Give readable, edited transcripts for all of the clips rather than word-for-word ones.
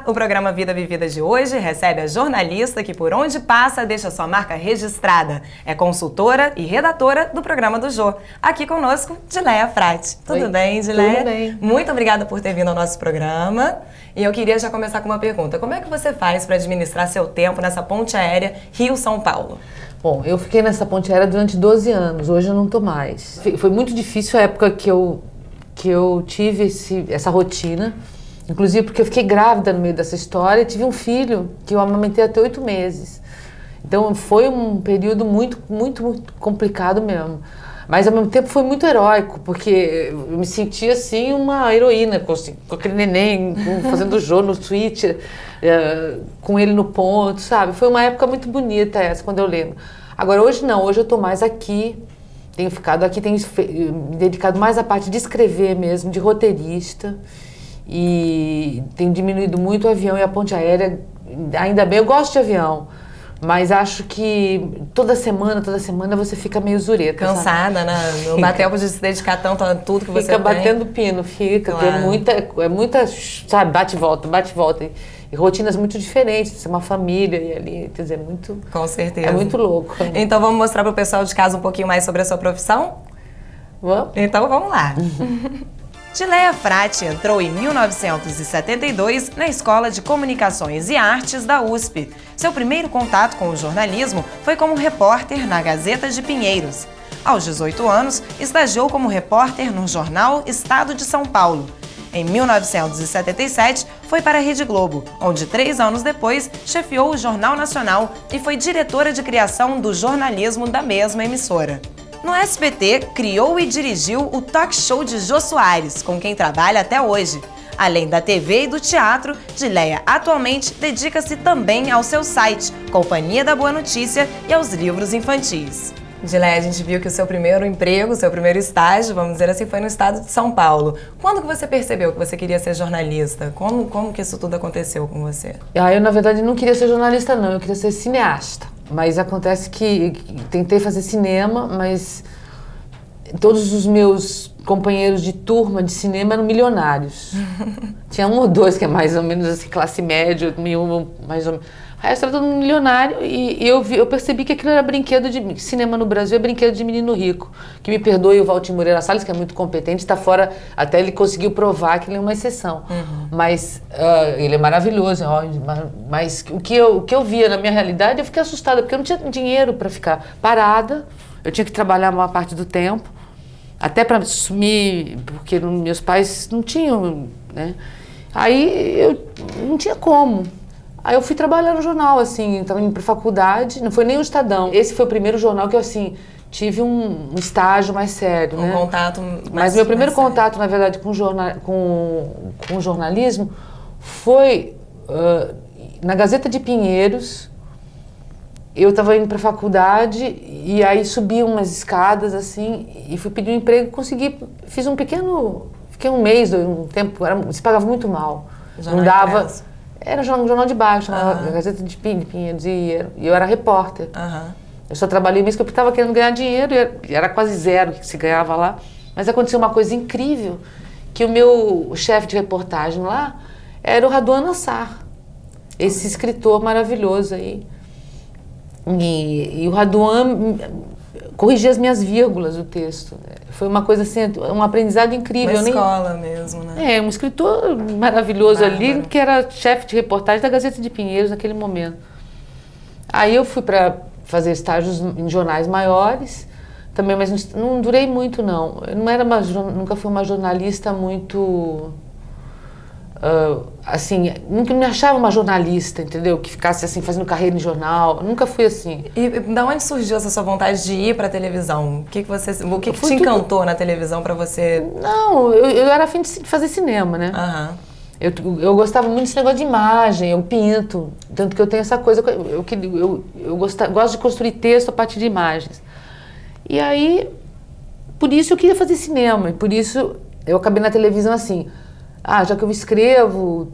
Olá! O programa Vida Vivida de hoje recebe a jornalista que por onde passa deixa sua marca registrada. É consultora e redatora do programa do Jô. Aqui conosco, Dileia Frati. Tudo bem, Dileia? Tudo bem. Muito obrigada por ter vindo ao nosso programa. E eu queria já começar com uma pergunta. Como é que você faz para administrar seu tempo nessa ponte aérea Rio-São Paulo? Bom, eu fiquei nessa ponte aérea durante 12 anos, hoje eu não estou mais. Foi muito difícil a época que eu tive essa rotina, inclusive porque eu fiquei grávida no meio dessa história e tive um filho que eu amamentei até 8 meses. Então foi um período muito complicado mesmo. Mas ao mesmo tempo foi muito heróico, porque eu me sentia assim uma heroína, com aquele neném, fazendo Jô no Twitter, com ele no ponto, sabe? Foi uma época muito bonita essa, quando eu lembro. Agora hoje não, hoje eu estou mais aqui, tenho ficado aqui, tenho me dedicado mais à parte de escrever mesmo, de roteirista, e tenho diminuído muito o avião e a ponte aérea, ainda bem, eu gosto de avião. Mas acho que toda semana você fica meio zureta. Cansada, sabe? Né? Não dá tempo de se dedicar tanto a tudo que você tem. Fica batendo pino, fica. Claro. É muita, sabe, bate e volta. E rotinas muito diferentes, ser uma família e ali, quer dizer, muito... Com certeza. É muito louco. Então vamos mostrar para o pessoal de casa um pouquinho mais sobre a sua profissão? Vamos? Então vamos lá. Dileia Frati entrou em 1972 na Escola de Comunicações e Artes da USP. Seu primeiro contato com o jornalismo foi como repórter na Gazeta de Pinheiros. Aos 18 anos, estagiou como repórter no jornal Estado de São Paulo. Em 1977, foi para a Rede Globo, onde 3 anos depois chefiou o Jornal Nacional e foi diretora de criação do jornalismo da mesma emissora. No SBT, criou e dirigiu o talk show de Jô Soares, com quem trabalha até hoje. Além da TV e do teatro, Dileia atualmente dedica-se também ao seu site, Companhia da Boa Notícia, e aos livros infantis. Dileia, a gente viu que o seu primeiro emprego, o seu primeiro estágio, vamos dizer assim, foi no estado de São Paulo. Quando que você percebeu que você queria ser jornalista? Como que isso tudo aconteceu com você? Eu, na verdade, não queria ser jornalista, não. Eu queria ser cineasta. Mas acontece que tentei fazer cinema, mas todos os meus companheiros de turma de cinema eram milionários. Tinha um ou dois que é mais ou menos assim, classe média, mais ou menos. O resto era todo mundo milionário e eu percebi que aquilo era brinquedo de... Cinema no Brasil é brinquedo de menino rico. Que me perdoe o Valtinho Moreira Salles, que é muito competente, está fora, até ele conseguiu provar que ele é uma exceção. Mas ele é maravilhoso, mas o que eu via na minha realidade, eu fiquei assustada, porque eu não tinha dinheiro para ficar parada, eu tinha que trabalhar uma parte do tempo, até para sumir, porque meus pais não tinham, né? Aí eu não tinha como. Aí eu fui trabalhar no jornal, assim, estava indo para faculdade, não foi nem o Estadão. Esse foi o primeiro jornal que eu, assim, tive um estágio mais sério, né? Contato Mas meu primeiro contato, na verdade, com o jornalismo foi na Gazeta de Pinheiros. Eu estava indo para a faculdade e aí subi umas escadas, assim, e fui pedir um emprego, consegui, fiz fiquei um mês, um tempo, se pagava muito mal. Não dava... Era um jornal de baixo, chamava Gazeta de Pinheiros, e eu era repórter. Eu só trabalhei mesmo que eu estava querendo ganhar dinheiro, e era quase zero que se ganhava lá. Mas aconteceu uma coisa incrível, que o meu chefe de reportagem lá era o Raduan Nassar, esse escritor maravilhoso aí. E o Raduan corrigia as minhas vírgulas do texto. Foi uma coisa assim, um aprendizado incrível. Uma escola mesmo, né? Um escritor maravilhoso ali, que era chefe de reportagem da Gazeta de Pinheiros naquele momento. Aí eu fui para fazer estágios em jornais maiores, também, mas não durei muito, não. Eu nunca fui uma jornalista muito... assim, nunca me achava uma jornalista, entendeu? Que ficasse assim, fazendo carreira em jornal. Nunca fui assim. E da onde surgiu essa sua vontade de ir para a televisão? O que te encantou na televisão para você? Não, eu era afim de fazer cinema, né? Eu gostava muito desse negócio de imagem, eu pinto. Tanto que eu tenho essa coisa, eu gosto de construir texto a partir de imagens. E aí, por isso eu queria fazer cinema, e por isso eu acabei na televisão assim... já que eu escrevo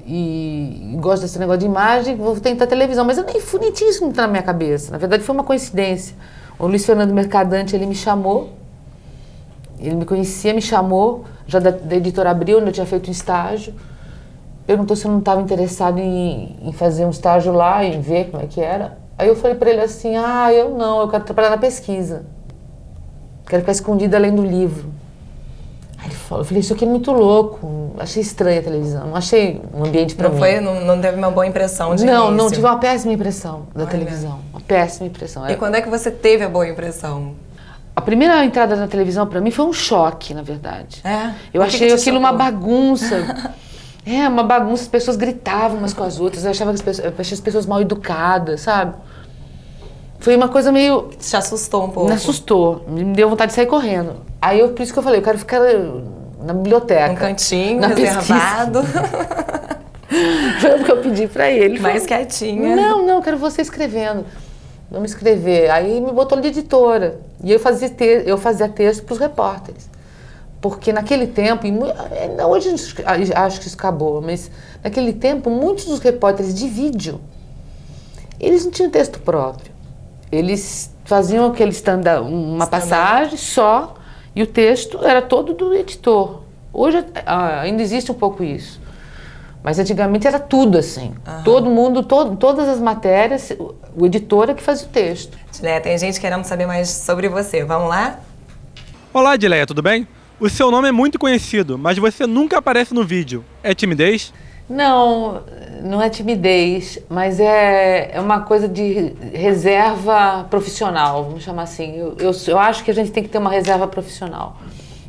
e gosto desse negócio de imagem, vou tentar televisão. Mas eu nem tinha isso muito na minha cabeça. Na verdade, foi uma coincidência. O Luiz Fernando Mercadante, ele me chamou, ele me conhecia, me chamou, já da Editora Abril, onde eu tinha feito um estágio. perguntou se eu não estava interessado em fazer um estágio lá, em ver como é que era. Aí eu falei para ele assim, eu quero trabalhar na pesquisa. Quero ficar escondida além do livro. Aí ele falou, eu falei, isso aqui é muito louco, achei estranha a televisão, não achei um ambiente para mim. Não teve uma boa impressão de Não, início? não, tive uma péssima impressão da televisão, uma péssima impressão. E quando é que você teve a boa impressão? A primeira entrada na televisão para mim foi um choque, na verdade. Eu achei aquilo uma bagunça. Uma bagunça, as pessoas gritavam umas com as outras, eu achei as pessoas mal educadas, sabe? Foi uma coisa meio... Te assustou um pouco? Me assustou, me deu vontade de sair correndo. Aí, por isso que eu falei, eu quero ficar na biblioteca. Um cantinho reservado. Foi o que eu pedi pra ele. Mais quietinha. Não, eu quero você escrevendo. Vamos escrever. Aí me botou de editora. E eu fazia texto pros repórteres. Porque naquele tempo, hoje acho que isso acabou, mas naquele tempo, muitos dos repórteres de vídeo, eles não tinham texto próprio. Eles faziam uma passagem só, e o texto era todo do editor. Hoje ainda existe um pouco isso. Mas antigamente era tudo assim. Todo mundo, todas as matérias, o editor é que fazia o texto. Dileia, tem gente querendo saber mais sobre você. Vamos lá? Olá, Dileia, tudo bem? O seu nome é muito conhecido, mas você nunca aparece no vídeo. É timidez? Não, não é timidez, mas é uma coisa de reserva profissional, vamos chamar assim. Eu acho que a gente tem que ter uma reserva profissional.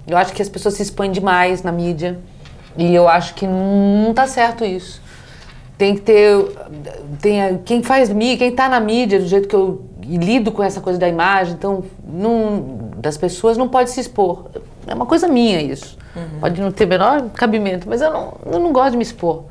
Eu acho que as pessoas se expõem demais na mídia e eu acho que não está certo isso. Tem que ter... Quem está na mídia, do jeito que eu lido com essa coisa da imagem, então, das pessoas, não pode se expor. É uma coisa minha isso. Pode não ter o menor cabimento, mas eu não gosto de me expor.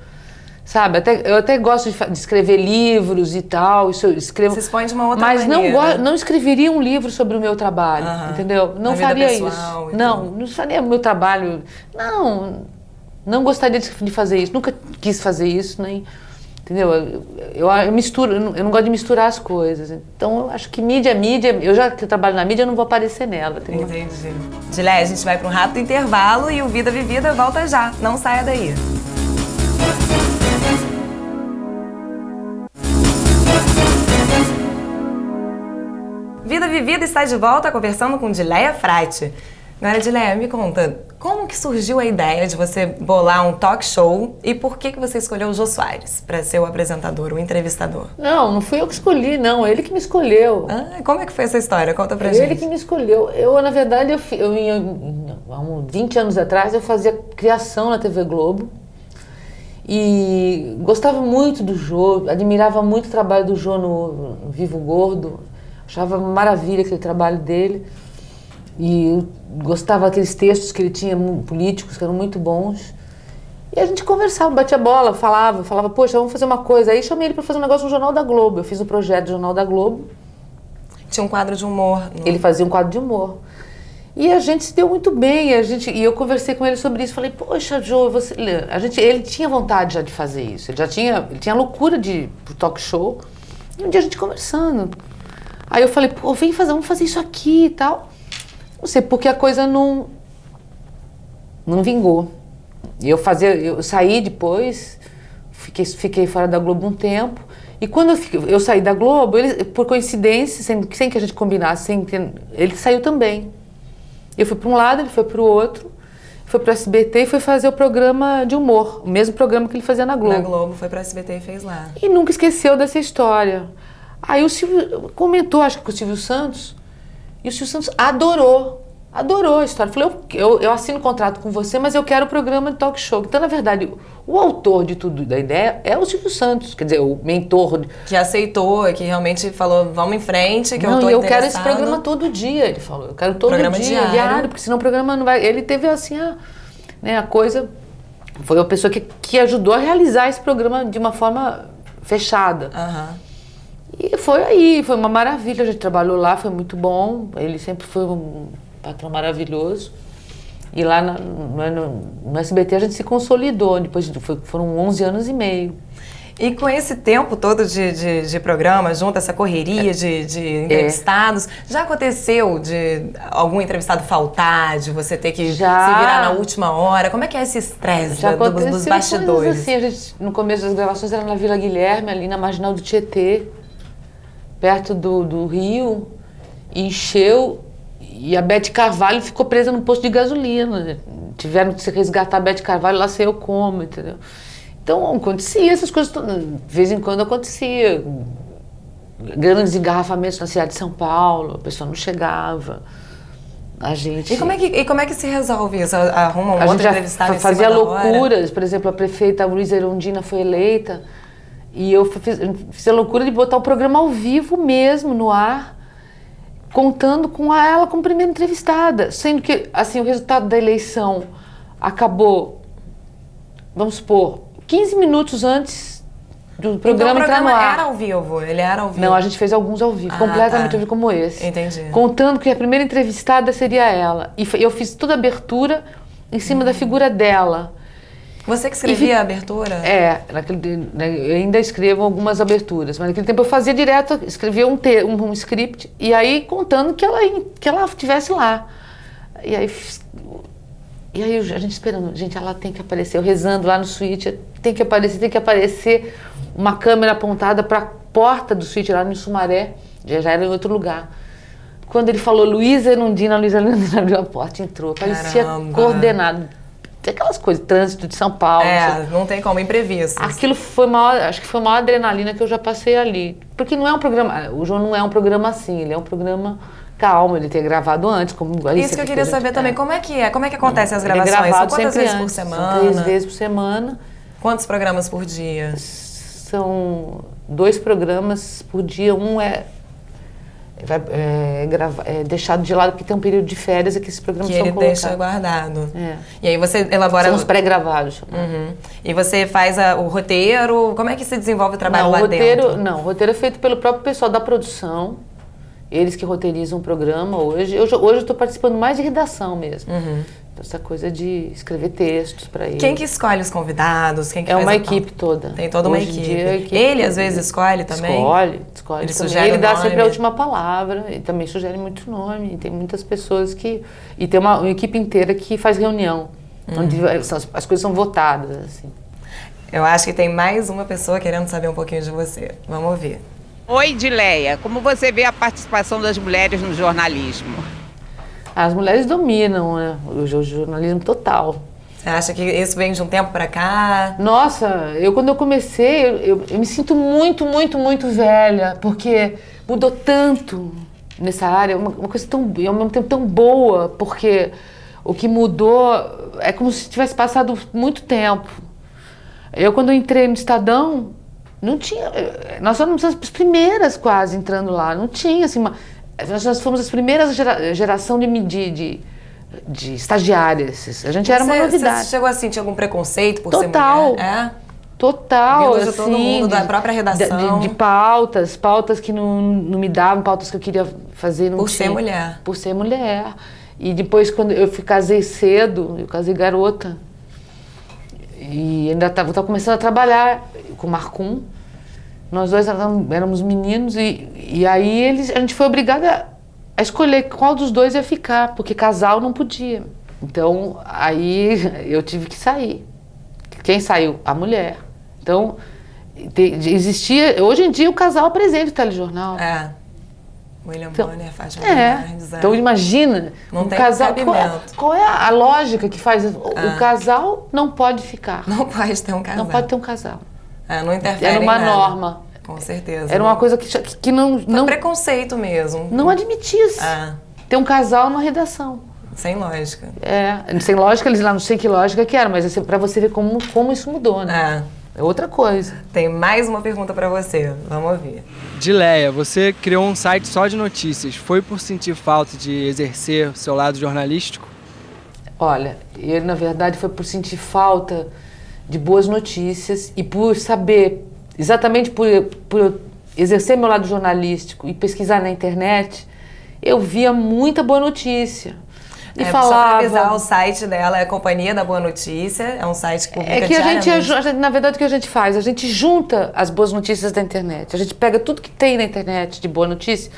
Sabe? Eu até gosto de escrever livros e tal. Isso eu escrevo. Você expõe de uma outra maneira. Mas não escreveria um livro sobre o meu trabalho, entendeu? Não faria isso. Não faria o meu trabalho. Não gostaria de fazer isso. Nunca quis fazer isso, nem. Entendeu? Eu não gosto de misturar as coisas. Então, eu acho que mídia é mídia. Eu já que eu trabalho na mídia, eu não vou aparecer nela. Entendi. Dileia, a gente vai para um rápido intervalo e o Vida Vivida volta já. Não saia daí. Vida Vivida está de volta conversando com Dileia Frati. Agora, Dileia, me conta, como que surgiu a ideia de você bolar um talk show e por que você escolheu o Jô Soares para ser o apresentador, o entrevistador? Não fui eu que escolhi, não. Ele que me escolheu. Como é que foi essa história? Conta pra gente. Ele que me escolheu. Na verdade, há uns 20 anos atrás, eu fazia criação na TV Globo e gostava muito do Jô, admirava muito o trabalho do Jô no Vivo Gordo, achava maravilha aquele trabalho dele. E gostava daqueles textos que ele tinha, políticos, que eram muito bons. E a gente conversava, batia bola, falava, poxa, vamos fazer uma coisa. Aí chamei ele para fazer um negócio no Jornal da Globo. Eu fiz um projeto do Jornal da Globo. Tinha um quadro de humor. Ele fazia um quadro de humor. E a gente se deu muito bem. E eu conversei com ele sobre isso. Falei, poxa, Jô, ele tinha vontade já de fazer isso. Ele tinha loucura de ir pro talk show. E um dia a gente conversando. Aí eu falei, vamos fazer isso aqui e tal. Não sei, porque a coisa não vingou. Eu saí depois, fiquei fora da Globo um tempo. E quando eu saí da Globo, ele, por coincidência, sem que a gente combinasse, ele saiu também. Eu fui para um lado, ele foi para o outro, foi para o SBT e foi fazer o programa de humor, o mesmo programa que ele fazia na Globo. Na Globo, foi para o SBT e fez lá. E nunca esqueceu dessa história. Aí o Silvio comentou, acho que com o Silvio Santos, e o Silvio Santos adorou a história. Falei, eu assino contrato com você, mas eu quero o programa de talk show. Então, na verdade, o autor de tudo, da ideia, é o Silvio Santos, quer dizer, o mentor. Que aceitou, que realmente falou, vamos em frente, que eu tô eu interessado. quero esse programa todo dia, ele falou. Eu quero todo programa dia, diário, porque senão o programa não vai... Ele teve, assim, a coisa... Foi a pessoa que ajudou a realizar esse programa de uma forma fechada. E foi uma maravilha, a gente trabalhou lá, foi muito bom. Ele sempre foi um patrão maravilhoso. E lá no SBT a gente se consolidou, foram 11 anos e meio. E com esse tempo todo de programa, junto essa correria de entrevistados, já aconteceu de algum entrevistado faltar, de você ter que se virar na última hora? Como é que é esse estresse dos bastidores? Assim, a gente, no começo das gravações era na Vila Guilherme, ali na Marginal do Tietê, perto do Rio, e encheu, e a Beth Carvalho ficou presa no posto de gasolina. Tiveram que resgatar a Beth Carvalho, lá sei eu como, entendeu? Então, acontecia essas coisas, de vez em quando acontecia. Grandes engarrafamentos na cidade de São Paulo, a pessoa não chegava. A gente... E como é que se resolve isso? Arruma um outro entrevistado em cima fazia da loucuras, hora? por exemplo, a prefeita Luísa Erundina foi eleita e eu fiz a loucura de botar o programa ao vivo mesmo, no ar, contando com ela como primeira entrevistada. Sendo que, assim, o resultado da eleição acabou, vamos supor, 15 minutos antes do programa entrar no ar. Então o programa era ao vivo? Ele era ao vivo? Não, a gente fez alguns ao vivo, completamente ao vivo, como esse. Entendi. Contando que a primeira entrevistada seria ela. E eu fiz toda a abertura em cima da figura dela. Você que escrevia a abertura? Eu ainda escrevo algumas aberturas, mas naquele tempo eu fazia direto, escrevia um script, e aí contando que ela estivesse lá. E aí a gente esperando, gente, ela tem que aparecer, eu rezando lá no suíte, tem que aparecer uma câmera apontada para a porta do suíte lá no Sumaré, já era em outro lugar. Quando ele falou Luísa Erundina abriu a porta e entrou, parecia coordenado. Tem aquelas coisas, trânsito de São Paulo. Não tem como, imprevisto. Aquilo acho que foi a maior adrenalina que eu já passei ali. Porque não é um programa, o João não é um programa assim, ele é um programa calmo, ele tem gravado antes. Isso que eu queria saber também, como é que acontecem as gravações? Ele é gravado São quantas vezes antes, por semana? São 3 vezes por semana. Quantos programas por dia? São 2 programas por dia, um é deixado de lado porque tem um período de férias e que esses programas são colocados. Que ele deixa guardado. E aí você elabora... São os pré-gravados. E você faz o roteiro, como é que se desenvolve o trabalho lá dentro? Não, o roteiro é feito pelo próprio pessoal da produção, eles que roteirizam o programa hoje. Hoje eu estou participando mais de redação mesmo. Essa coisa de escrever textos para ele. Quem que escolhe os convidados? Quem que é faz uma equipe toda. Tem toda uma equipe. Ele às vezes escolhe também? Escolhe. Ele sugere ele dá nome. sempre a última palavra. E também sugere muito nome. E tem muitas pessoas que... E tem uma equipe inteira que faz reunião. Onde as coisas são votadas, assim. Eu acho que tem mais uma pessoa querendo saber um pouquinho de você. Vamos ouvir. Oi, Dileia. Como você vê a participação das mulheres no jornalismo? As mulheres dominam, né? O jornalismo total. Você acha que isso vem de um tempo pra cá? Nossa, quando eu comecei, eu me sinto muito, muito, muito velha, porque mudou tanto nessa área, uma coisa tão, e ao mesmo tempo tão boa, porque o que mudou é como se tivesse passado muito tempo. Quando eu entrei no Estadão, não tinha, nós éramos as primeiras quase entrando lá, não tinha assim nós fomos as primeiras geração de estagiárias. A gente era uma novidade. Você chegou a sentir algum preconceito por ser mulher? Total. Vindo de todo mundo, da própria redação. De pautas que não me davam, pautas que eu queria fazer. Não por tinha. Ser mulher. Por ser mulher. E depois, quando eu casei cedo, eu casei garota, e ainda estava começando a trabalhar com o Marcum. Nós dois éramos meninos e aí a gente foi obrigada a escolher qual dos dois ia ficar, porque casal não podia. Então, aí eu tive que sair. Quem saiu? A mulher. Então, existia... Hoje em dia o casal apresenta o telejornal. William Bonner, Fátima Bernardes. Então, imagina, não tem casal. Qual é a lógica que faz? O casal não pode ficar. Não pode ter um casal. Não pode ter um casal. Não interfere Era uma em nada. norma. Com certeza. Era uma coisa que não preconceito mesmo. Não admitisse ter um casal numa redação. Sem lógica. Sem lógica, eles lá não sei que lógica que era, mas para você ver como isso mudou, né? É outra coisa. Tem mais uma pergunta para você. Vamos ouvir. Dileia, você criou um site só de notícias. Foi por sentir falta de exercer o seu lado jornalístico? Olha, na verdade foi por sentir falta de boas notícias e por saber, exatamente por exercer meu lado jornalístico e pesquisar na internet, eu via muita boa notícia. E Só pra falava... avisar, o site dela é Companhia da Boa Notícia, é um site que publica É que diariamente. na verdade, o que a gente faz? A gente junta as boas notícias da internet. A gente pega tudo que tem na internet de boa notícia,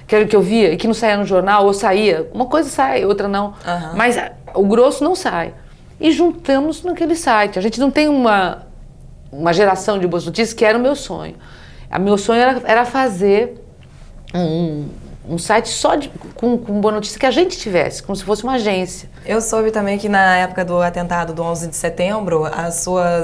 que era o que eu via e que não saía no jornal, ou saía. Uma coisa sai, outra não. Mas o grosso não sai. E juntamos naquele site. A gente não tem uma geração de boas notícias, que era o meu sonho. O meu sonho era fazer um site só com boa notícia que a gente tivesse, como se fosse uma agência. Eu soube também que na época do atentado do 11 de setembro,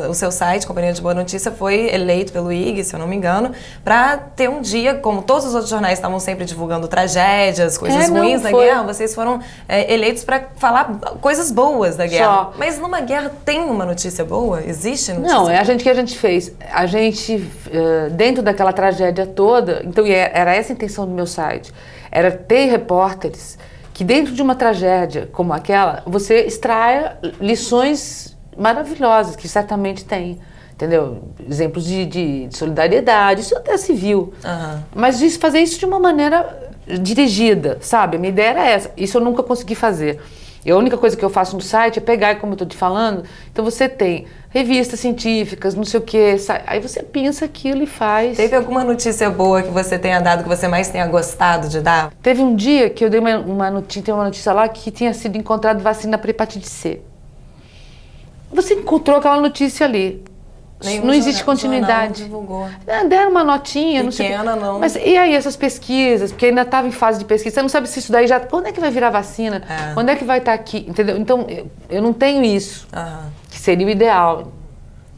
o seu site, Companhia de Boa Notícia, foi eleito pelo IG, se eu não me engano, para ter um dia, como todos os outros jornais estavam sempre divulgando tragédias, coisas ruins da guerra, vocês foram eleitos para falar coisas boas da guerra. Só. Mas numa guerra tem uma notícia boa? Existe notícia Não, boa? o que a gente fez? A gente, dentro daquela tragédia toda, então era essa a intenção do meu site, era ter repórteres que dentro de uma tragédia como aquela, você extraia lições maravilhosas, que certamente tem, entendeu? Exemplos de solidariedade, isso até se viu. Mas fazer isso de uma maneira dirigida, sabe? A minha ideia era essa, isso eu nunca consegui fazer. E a única coisa que eu faço no site é pegar, como eu estou te falando, então você tem revistas científicas, não sei o quê, aí você pensa aquilo e faz. Teve alguma notícia boa que você tenha dado, que você mais tenha gostado de dar? Teve um dia que eu dei uma notícia lá que tinha sido encontrado vacina para hepatite C. Você encontrou aquela notícia ali. Não existe continuidade. Divulgou. Deram uma notinha, não sei. Pequena, não. Mas e aí essas pesquisas? Porque ainda estava em fase de pesquisa. Você não sabe se isso daí já... Quando é que vai virar vacina? Quando é que vai estar aqui? Entendeu? Então, eu não tenho isso. Que seria o ideal.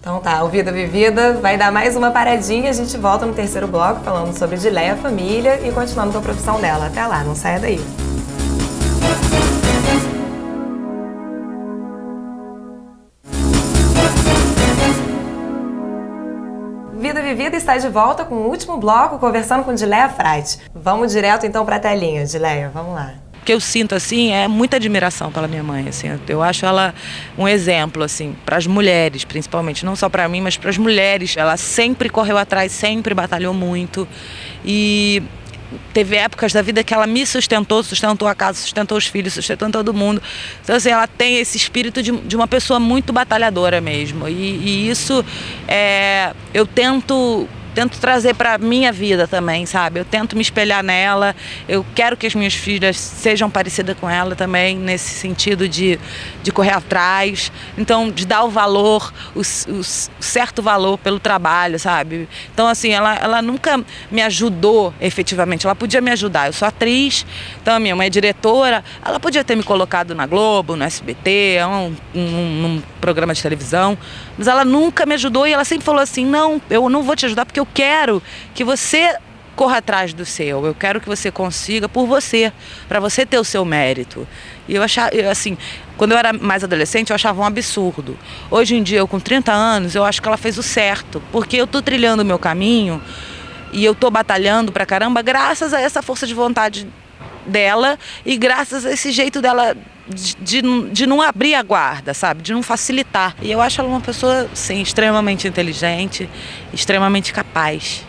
Então tá, o Vida Vivida vai dar mais uma paradinha. A gente volta no terceiro bloco falando sobre Dileia, família e continuando com a profissão dela. Até lá, não saia daí. Vida Vivida está de volta com o último bloco, conversando com Dileia Frade. Vamos direto então para a telinha, Dileia, vamos lá. O que eu sinto, assim, é muita admiração pela minha mãe, assim. Eu acho ela um exemplo, assim, para as mulheres, principalmente. Não só para mim, mas para as mulheres. Ela sempre correu atrás, sempre batalhou muito. E teve épocas da vida que ela me sustentou a casa, sustentou os filhos, sustentou todo mundo. Então, assim, ela tem esse espírito de uma pessoa muito batalhadora mesmo. E isso, eu tento trazer para a minha vida também, sabe? Eu tento me espelhar nela, eu quero que as minhas filhas sejam parecidas com ela também, nesse sentido de correr atrás, então de dar o valor, o certo valor pelo trabalho, sabe? Então, assim, ela nunca me ajudou efetivamente, ela podia me ajudar, eu sou atriz, então a minha mãe é diretora, ela podia ter me colocado na Globo, no SBT, num programa de televisão, mas ela nunca me ajudou e ela sempre falou assim, não, eu não vou te ajudar porque eu quero que você corra atrás do seu, eu quero que você consiga por você, para você ter o seu mérito. E eu achava, assim, quando eu era mais adolescente, eu achava um absurdo. Hoje em dia, eu com 30 anos, eu acho que ela fez o certo, porque eu tô trilhando o meu caminho e eu tô batalhando pra caramba graças a essa força de vontade dela e graças a esse jeito dela de não abrir a guarda, sabe? De não facilitar. E eu acho ela uma pessoa, sim, extremamente inteligente, extremamente capaz.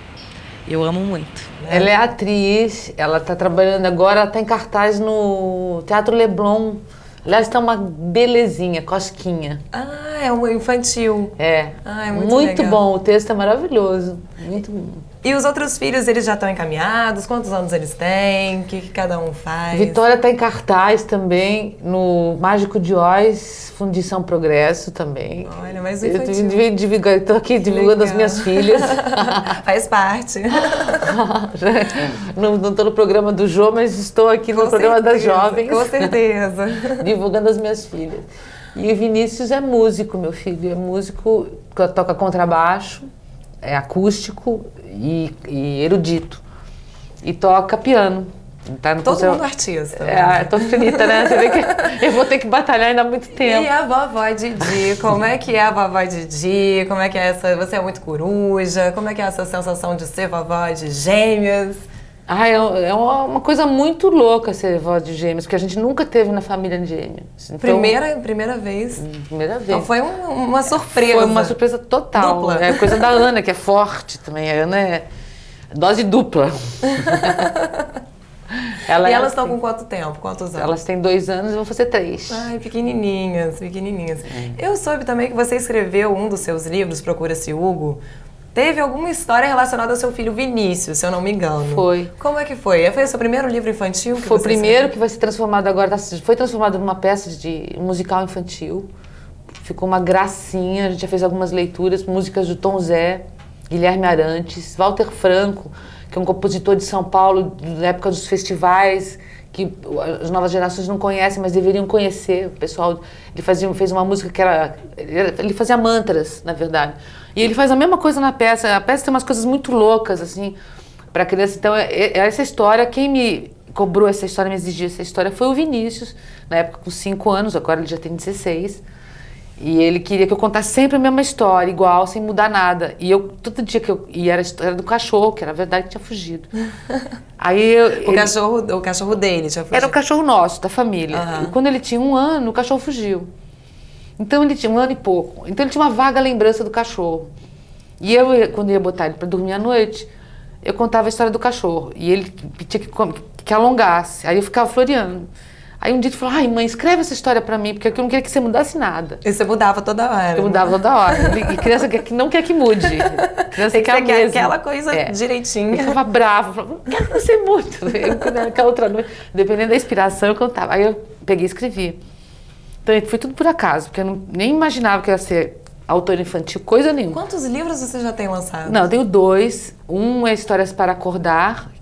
Eu amo muito. Ela é atriz, ela está trabalhando agora, ela está em cartaz no Teatro Leblon. Aliás, está uma belezinha, cosquinha. Ah, é um infantil. É. Ah, é muito legal. Bom, o texto é maravilhoso. Muito bom. E os outros filhos, eles já estão encaminhados? Quantos anos eles têm? O que cada um faz? Vitória está em cartaz também, no Mágico de Oz, Fundição Progresso também. Olha, mais um infantil. Estou aqui divulgando as minhas filhas. Faz parte. Não estou no programa do Jô, mas estou aqui no programa das jovens. Com certeza. Divulgando as minhas filhas. E o Vinícius é músico, meu filho. É músico, toca contrabaixo, é acústico e erudito. E toca piano. Tá no Todo mundo artista. Tô finita, né? Você vê que eu vou ter que batalhar ainda há muito tempo. E a vovó Didi? Como é que é a vovó Didi? Como é que é essa... Você é muito coruja? Como é que é essa sensação de ser vovó de gêmeas? É uma coisa muito louca ser vó de gêmeos, porque a gente nunca teve na família de gêmeos. Então, primeira vez? Primeira vez. Então foi uma surpresa. Foi uma surpresa total. Dupla. É coisa da Ana, que é forte também. A Ana é dose dupla. Ela E é elas estão assim. com quanto tempo? Quantos anos? Elas têm 2 anos e vão fazer 3. Ai, pequenininhas. Eu soube também que você escreveu um dos seus livros, Procura-se Hugo. Teve alguma história relacionada ao seu filho Vinícius, se eu não me engano. Foi. Como é que foi? Foi o seu primeiro livro infantil? Foi o primeiro que vai ser transformado agora, foi transformado numa peça de um musical infantil. Ficou uma gracinha, a gente já fez algumas leituras, músicas do Tom Zé, Guilherme Arantes, Walter Franco, que é um compositor de São Paulo, da época dos festivais, que as novas gerações não conhecem, mas deveriam conhecer. O pessoal, ele fez uma música que ele fazia mantras, na verdade. E ele faz a mesma coisa na peça. A peça tem umas coisas muito loucas, assim, para criança. Então, essa história, quem me cobrou essa história, me exigiu essa história, foi o Vinícius, na época com 5 anos, agora ele já tem 16. E ele queria que eu contasse sempre a mesma história, igual, sem mudar nada. E eu, todo dia que eu... E era a história do cachorro, que era verdade que tinha fugido. Aí O cachorro dele tinha fugido. Era o cachorro nosso, da família. Aham. E quando ele tinha 1 ano, o cachorro fugiu. Então ele tinha 1 ano e pouco. Então ele tinha uma vaga lembrança do cachorro. E eu, quando ia botar ele para dormir à noite, eu contava a história do cachorro. E ele pedia que alongasse. Aí eu ficava floreando. Aí um dia ele falou, ai mãe, escreve essa história pra mim, porque eu não queria que você mudasse nada. E você mudava toda hora. Eu mudava toda hora. E criança que não quer que mude. Criança Tem que quer ser mesmo. aquela coisa É. direitinha. Eu ficava brava, falava, não quero que você mude. Aquela outra noite, dependendo da inspiração, eu contava. Aí eu peguei e escrevi. Então foi tudo por acaso, porque eu nem imaginava que eu ia ser autora infantil, coisa nenhuma. Quantos livros você já tem lançado? Não, eu tenho 2. Um é Histórias para Acordar,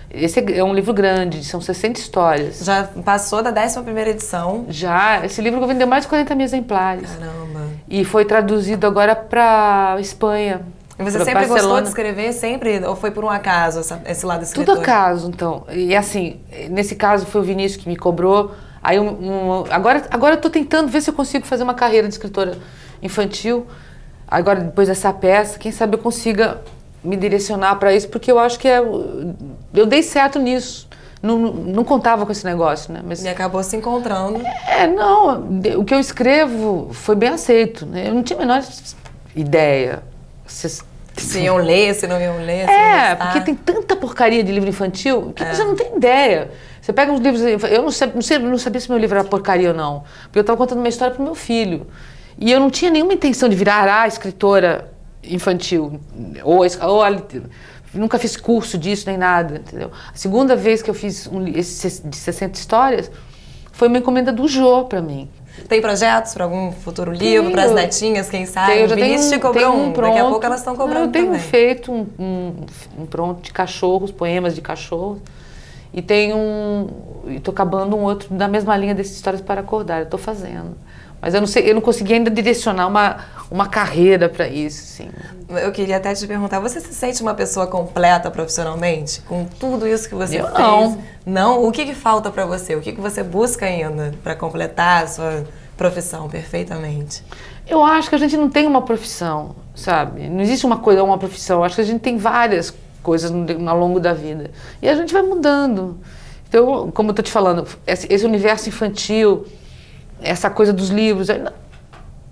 esse é um livro grande, são 60 histórias. Já passou da 11ª edição. Já, esse livro vendeu mais de 40 mil exemplares. Caramba. E foi traduzido agora para Espanha. E você pra sempre gostou Barcelona. de escrever? Sempre? Ou foi por um acaso esse lado escritor? Tudo acaso, então. E assim, nesse caso foi o Vinícius que me cobrou. Aí agora eu tô tentando ver se eu consigo fazer uma carreira de escritora infantil. Agora, depois dessa peça, quem sabe eu consiga me direcionar para isso, porque eu acho que eu dei certo nisso. Não contava com esse negócio, né? Mas, E acabou se encontrando. não, o que eu escrevo foi bem aceito, né? Eu não tinha a menor ideia. Se iam ler, se não iam ler, se iam gostar. Porque tem tanta porcaria de livro infantil que você não tem ideia. Você pega uns livros... Eu não sabia se meu livro era porcaria ou não. Porque eu estava contando uma história para o meu filho. E eu não tinha nenhuma intenção de virar a escritora infantil. Nunca fiz curso disso, nem nada, entendeu? A segunda vez que eu fiz esse de 60 histórias foi uma encomenda do Jô para mim. Tem projetos para algum futuro livro, para as netinhas, quem sabe? Eu já Vinícius te cobrou tenho pronto. Daqui a pouco elas estão cobrando Eu tenho também. feito um pronto de cachorros, poemas de cachorros. E tô acabando um outro da mesma linha dessas Histórias para Acordar. Eu tô fazendo. Mas eu não consegui ainda direcionar uma carreira para isso, assim. Eu queria até te perguntar, você se sente uma pessoa completa profissionalmente? Com tudo isso que você fez? Não. Não? O que falta para você? O que você busca ainda para completar a sua profissão perfeitamente? Eu acho que a gente não tem uma profissão, sabe? Não existe uma coisa, uma profissão. Eu acho que a gente tem várias coisas ao longo da vida. E a gente vai mudando. Então, como eu tô te falando, esse universo infantil, essa coisa dos livros,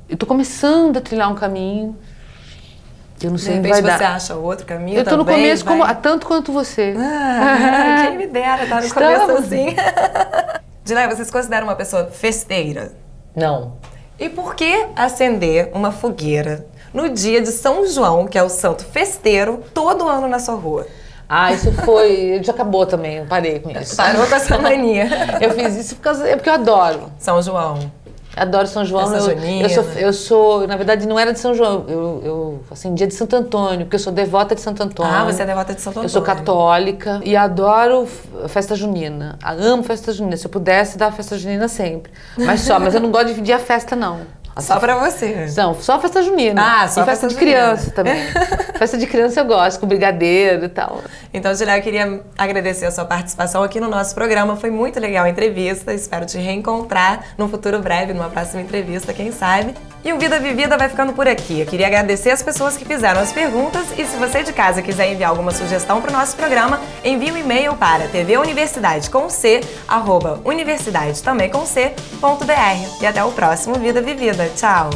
eu tô começando a trilhar um caminho que eu não sei onde vai dar. De repente você acha outro caminho Eu tô no também, começo, tanto quanto você. Quem me dera estar no Estamos. começo assim. Dileia, você se considera uma pessoa festeira? Não. E por que acender uma fogueira no dia de São João, que é o santo festeiro, todo ano na sua rua? Isso foi... Já acabou também, eu parei com isso. Parou com essa mania. Eu fiz isso porque eu adoro. São João. Adoro São João. Festa junina. Eu sou, na verdade, não era de São João. Eu acendia de Santo Antônio, porque eu sou devota de Santo Antônio. Você é devota de Santo Antônio. Eu sou católica e adoro festa junina. Amo festa junina. Se eu pudesse, dar festa junina sempre. Mas eu não gosto de dividir a festa, não. Só pra você. Não, só festa junina. Só e festa de junina. criança também. Festa de criança eu gosto, com brigadeiro e tal. Então, Dileia, eu queria agradecer a sua participação aqui no nosso programa. Foi muito legal a entrevista. Espero te reencontrar num futuro breve, numa próxima entrevista, quem sabe. E o Vida Vivida vai ficando por aqui. Eu queria agradecer as pessoas que fizeram as perguntas e se você de casa quiser enviar alguma sugestão para o nosso programa, envie um e-mail para tvuniversidade@universidade também com c.br. E até o próximo Vida Vivida. Tchau!